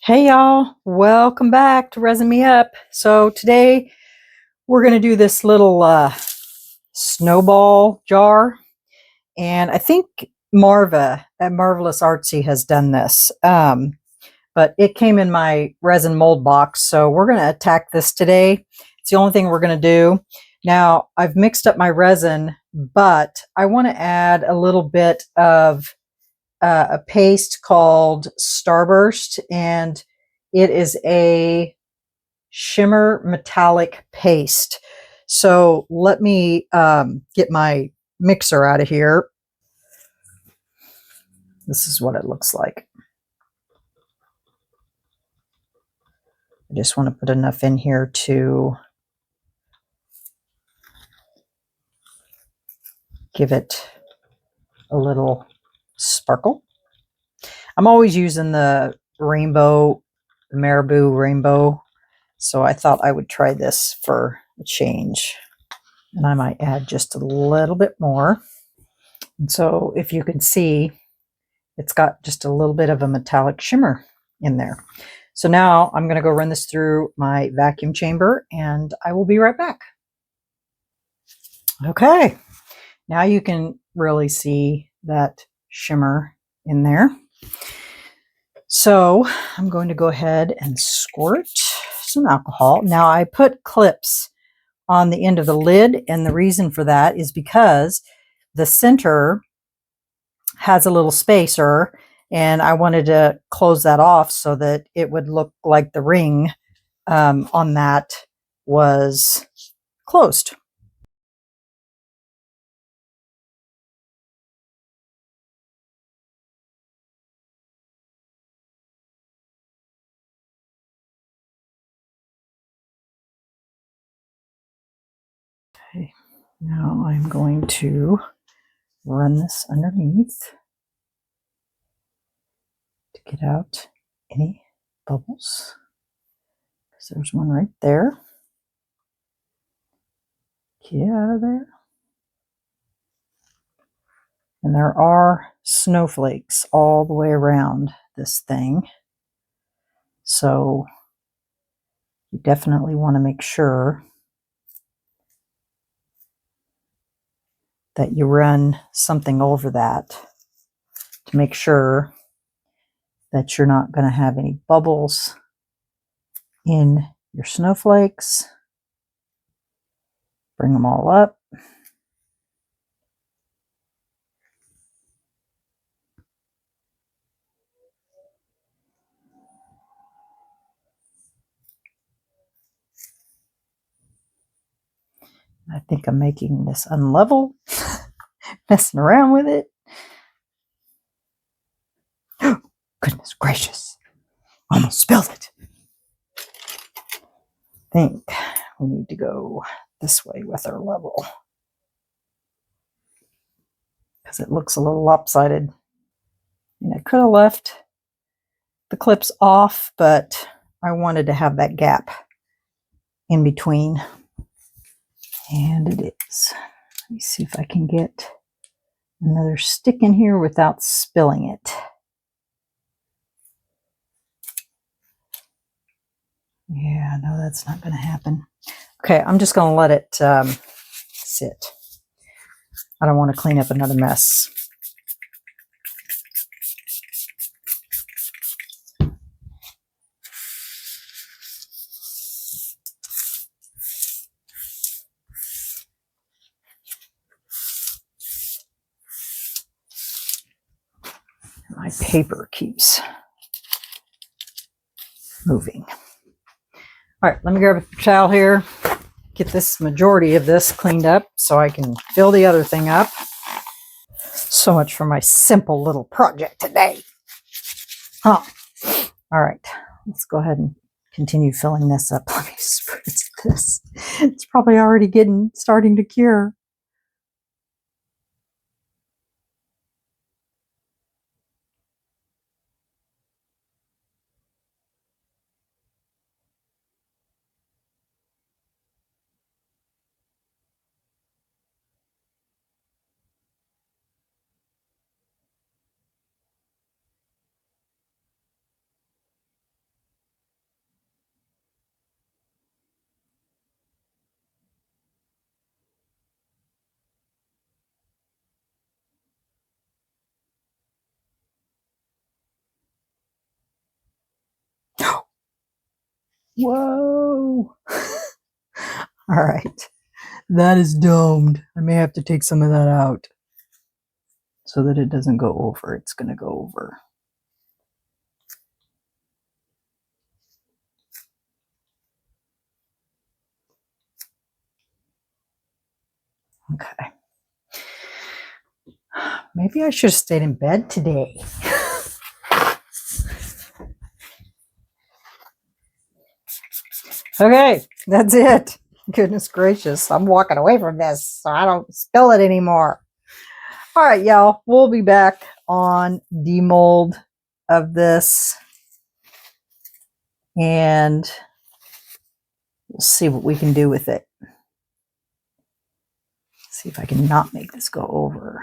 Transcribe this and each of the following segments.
Hey y'all, welcome back to Resin Me Up. So today we're going to do this little snowball jar, and I think Marva at Marvelous Artsy has done this, but it came in my resin mold box, so we're going to attack this today. It's the only thing we're going to do. Now I've mixed up my resin, but I want to add a little bit of a paste called Starburst, and it is a shimmer metallic paste. So let me get my mixer out of here. This is what it looks like. I just want to put enough in here to give it a little sparkle. I'm always using the rainbow, the Marabou rainbow, so I thought I would try this for a change. And I might add just a little bit more. And so if you can see, it's got just a little bit of a metallic shimmer in there. So now I'm going to go run this through my vacuum chamber and I will be right back. Okay, now you can really see that shimmer in there. So I'm going to go ahead and squirt some alcohol. Now I put clips on the end of the lid, and the reason for that is because the center has a little spacer, and I wanted to close that off so that it would look like the ring on that was closed. Okay, now I'm going to run this underneath to get out any bubbles. So there's one right there. Get out of there. And there are snowflakes all the way around this thing. So you definitely want to make sure that you run something over that to make sure that you're not going to have any bubbles in your snowflakes. Bring them all up. I think I'm making this unlevel, messing around with it. Goodness gracious, almost spilled it. I think we need to go this way with our level because it looks a little lopsided. And I could have left the clips off, but I wanted to have that gap in between. And it is. Let me see if I can get another stick in here without spilling it. Yeah, no, that's not going to happen. Okay, I'm just going to let it sit. I don't want to clean up another mess. My paper keeps moving. All right, let me grab a towel here, get this majority of this cleaned up so I can fill the other thing up. So much for my simple little project today. Huh. All right, let's go ahead and continue filling this up. Let me spritz this. It's probably already starting to cure. Whoa. All right. That is domed. I may have to take some of that out so that it doesn't go over. It's going to go over. Okay. Maybe I should have stayed in bed today. Okay, that's it. Goodness gracious. I'm walking away from this so I don't spill it anymore. All right, y'all. We'll be back on demold of this. And we'll see what we can do with it. See if I can not make this go over.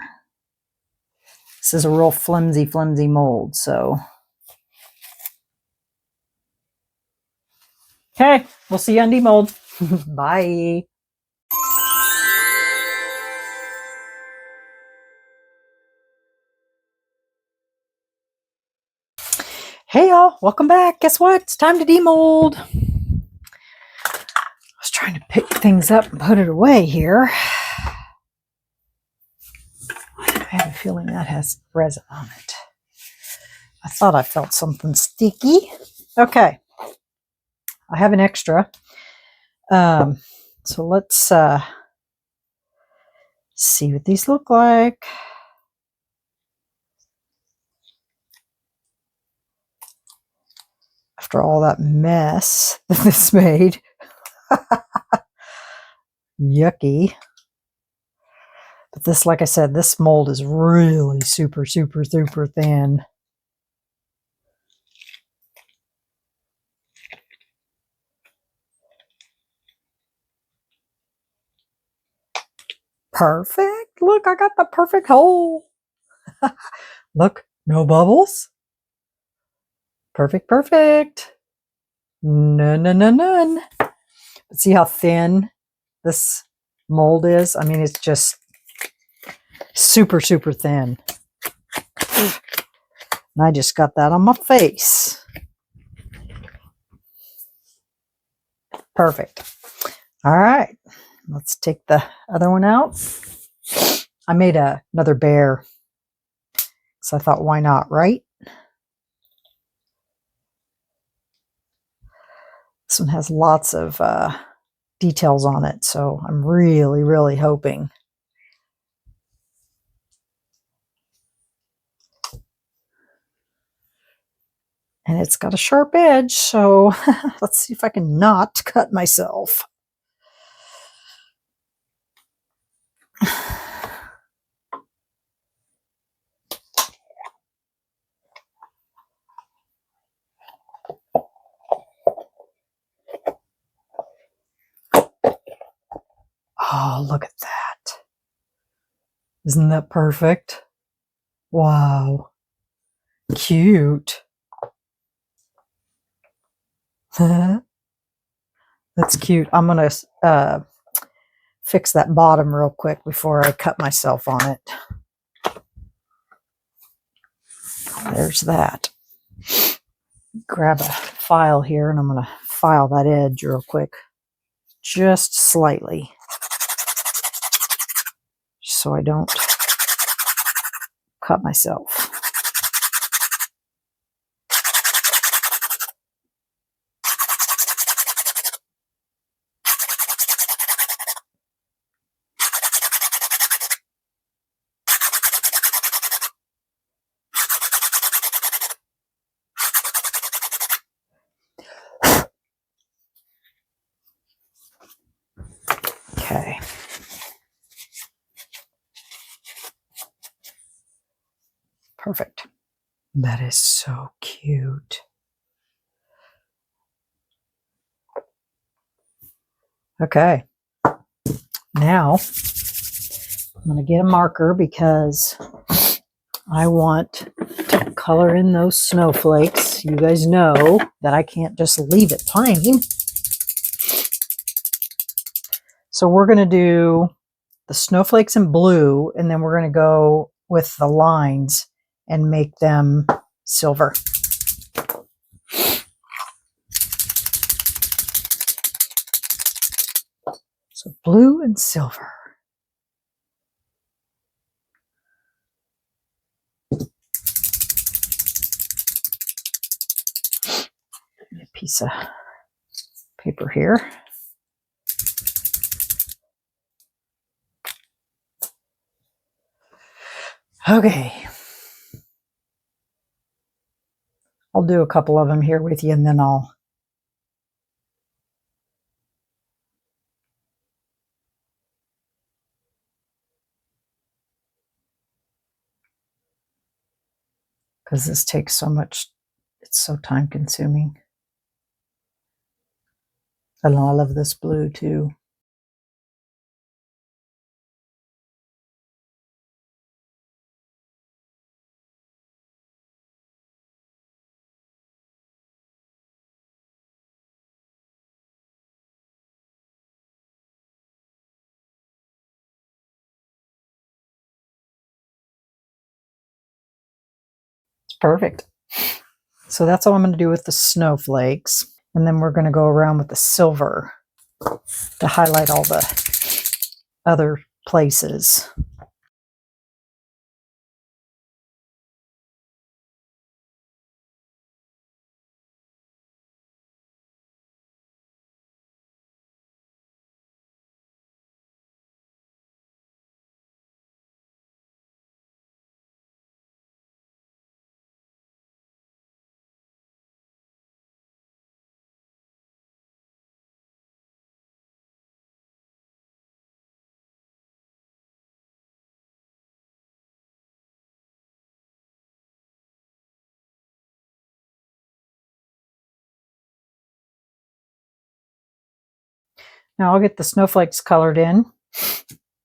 This is a real flimsy mold, so. Okay, we'll see you on demold. Bye. Hey y'all, welcome back. Guess what? It's time to demold. I was trying to pick things up and put it away here. I have a feeling that has resin on it. I thought I felt something sticky. Okay. I have an extra. So let's see what these look like. After all that mess that this made. Yucky. But this, like I said, this mold is really super thin. Perfect. Look, I got the perfect hole. Look, no bubbles. Perfect. None. But see how thin this mold is? I mean, it's just super thin. And I just got that on my face. Perfect. All right. Let's take the other one out. I made another bear. So I thought, why not, right? This one has lots of details on it. So I'm really hoping. And it's got a sharp edge. So let's see if I can not cut myself. Oh, look at that. Isn't that perfect? Wow. Cute. That's cute. I'm going to fix that bottom real quick before I cut myself on it. There's that. Grab a file here and I'm going to file that edge real quick. Just slightly. So I don't cut myself. Okay. Perfect. That is so cute. Okay. Now, I'm going to get a marker because I want to color in those snowflakes. You guys know that I can't just leave it plain. So we're going to do the snowflakes in blue, and then we're going to go with the lines and make them silver. So blue and silver. A piece of paper here. Okay. I'll do a couple of them here with you, and then I'll because this takes so much, it's so time consuming. I know, I love this blue too. It's perfect. So that's all I'm going to do with the snowflakes. And then we're going to go around with the silver to highlight all the other places. Now I'll get the snowflakes colored in,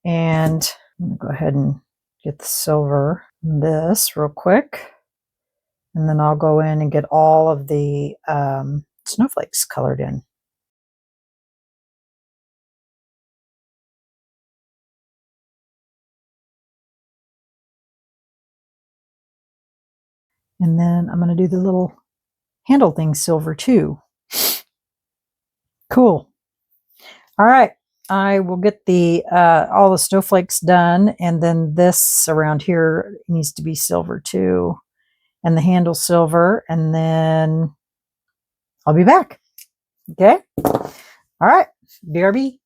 and I'm going to go ahead and get the silver in this real quick. And then I'll go in and get all of the snowflakes colored in. And then I'm going to do the little handle thing silver too. Cool. All right. I will get the all the snowflakes done, and then this around here needs to be silver too, and the handle silver, and then I'll be back. Okay. All right. BRB.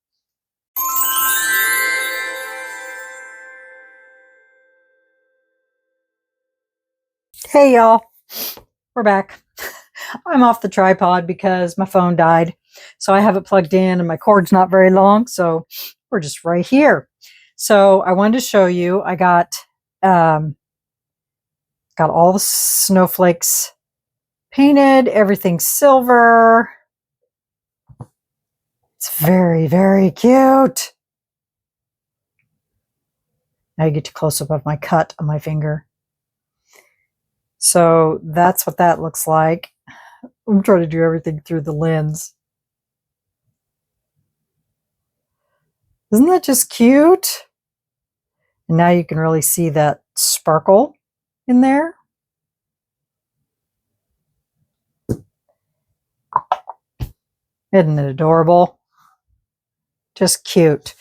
Hey y'all. We're back. I'm off the tripod because my phone died. So I have it plugged in and my cord's not very long. So we're just right here. So I wanted to show you, I got all the snowflakes painted, everything silver. It's very, very cute. Now you get to close up of my cut on my finger. So that's what that looks like. I'm trying to do everything through the lens. Isn't that just cute? And now you can really see that sparkle in there. Isn't it adorable? Just cute.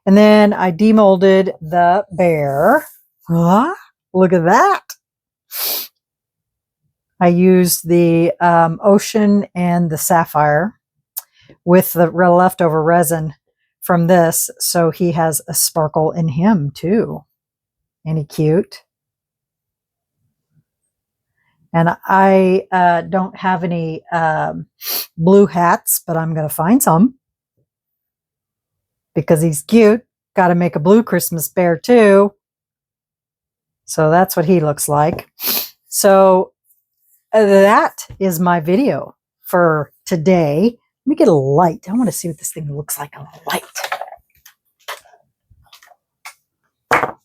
And then I demolded the bear. Huh? Look at that. I used the ocean and the sapphire with the leftover resin from this, so he has a sparkle in him too. Ain't he cute? And I don't have any blue hats, but I'm going to find some because he's cute. Got to make a blue Christmas bear too. So that's what he looks like. So that is my video for today. Let me get a light. I want to see what this thing looks like on a light.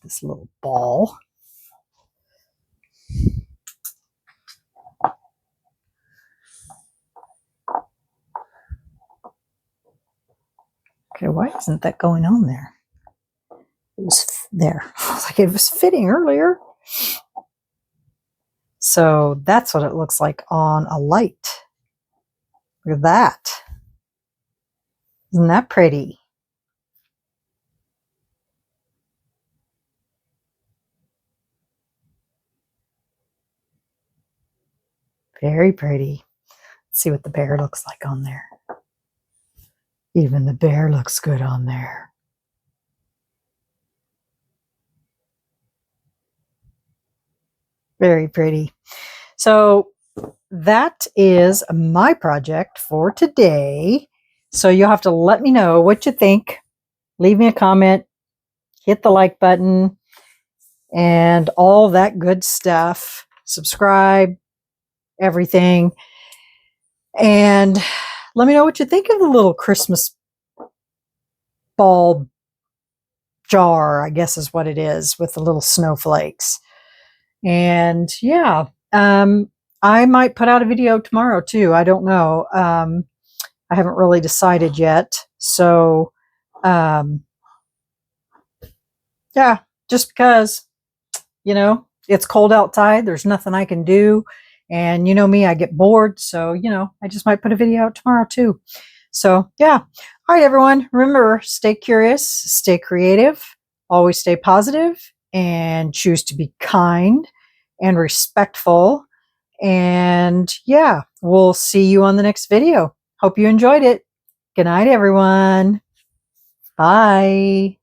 This little ball. Okay, why isn't that going on there? It was there. I was like, it was fitting earlier. So that's what it looks like on a light. Look at that. Isn't that pretty? Very pretty. Let's see what the bear looks like on there. Even the bear looks good on there. Very pretty. So that is my project for today. So you'll have to let me know what you think. Leave me a comment, hit the like button, and all that good stuff. Subscribe, everything. And let me know what you think of the little Christmas ball jar, I guess is what it is, with the little snowflakes. And yeah, I might put out a video tomorrow too. I don't know. I haven't really decided yet. So, yeah, just because, you know, it's cold outside, there's nothing I can do. And you know me, I get bored. So, you know, I just might put a video out tomorrow too. So, yeah. All right, everyone. Remember, stay curious, stay creative, always stay positive, and choose to be kind and respectful. And yeah, we'll see you on the next video. Hope you enjoyed it. Good night, everyone. Bye.